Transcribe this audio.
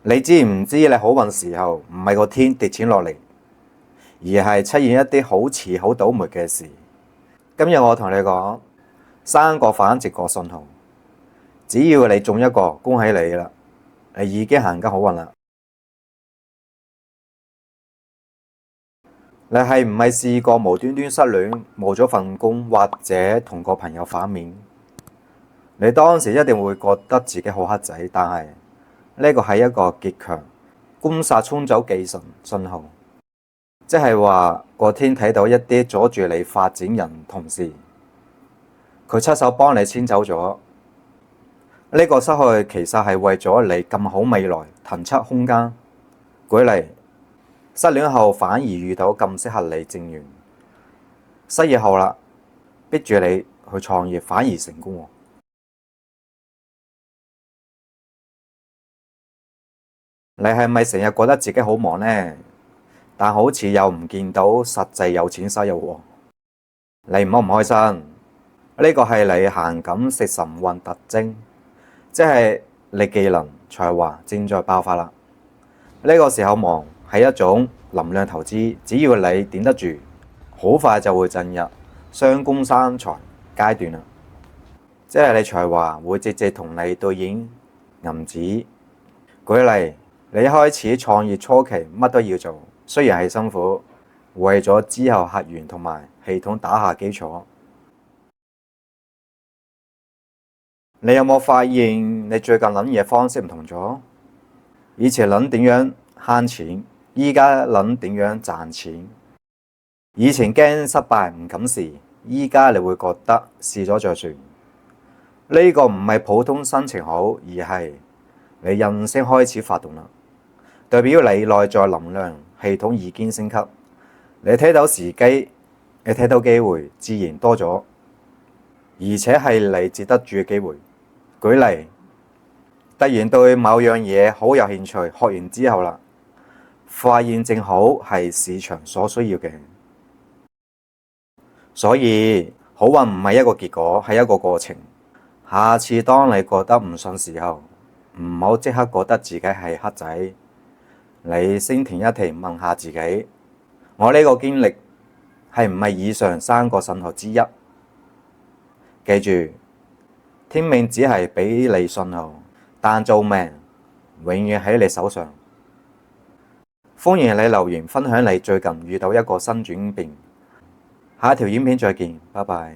你知唔知你好運時候唔係個天跌錢落嚟，而係出現一啲好遲好倒霉嘅事。今日我同你講3個反直覺信號，只要你中一個，恭喜你啦，你已經行緊好運啦。你係唔係試過無端端失戀，冇咗份工，或者同個朋友反面？你當時一定會覺得自己好黑仔，但係呢個係一個極強官殺沖走忌神信號，即係話個天睇到一啲阻住你發展人同事，佢出手幫你遷走咗。呢個失去其實係為咗你咁好未來騰出空間。舉例，失戀後反而遇到咁適合你正緣，失業後啦，逼住你去創業反而成功。你係咪成日覺得自己好忙呢？但好似又唔見到實際有錢收入喎？你唔開心？呢個係你行緊食神運特徵，即係你技能才華正在爆發啦。呢個時候忙係一種能量投資，只要你頂得住，好快就會進入雙攻三財階段啦。即係你才華會直接同你對應銀紙。舉例，你一開始創業初期乜都要做，雖然係辛苦，為咗之後客源同埋系統打下基礎。你有冇發現你最近諗嘢方式唔同咗？以前諗點樣慳錢，依家諗點樣賺錢。以前驚失敗唔敢試，依家你會覺得試咗再算。呢個唔係普通心情好，而係你人生開始發動啦，代表你內在能量系統已經升級。你睇到時機，你睇到機會，自然多咗，而且係你接得住嘅機會。舉例，突然對某樣嘢好有興趣，學完之後啦，發現正好係市場所需要嘅。所以好運唔係一個結果，係一個過程。下次當你覺得唔順時候，唔好即刻覺得自己係黑仔，你先停一停，問下自己，我呢個經歷係唔係以上3個信號之一？記住，天命只係俾你信號，但做命永遠喺你手上。歡迎你留言分享你最近遇到一個新轉變。下一條影片再見，拜拜。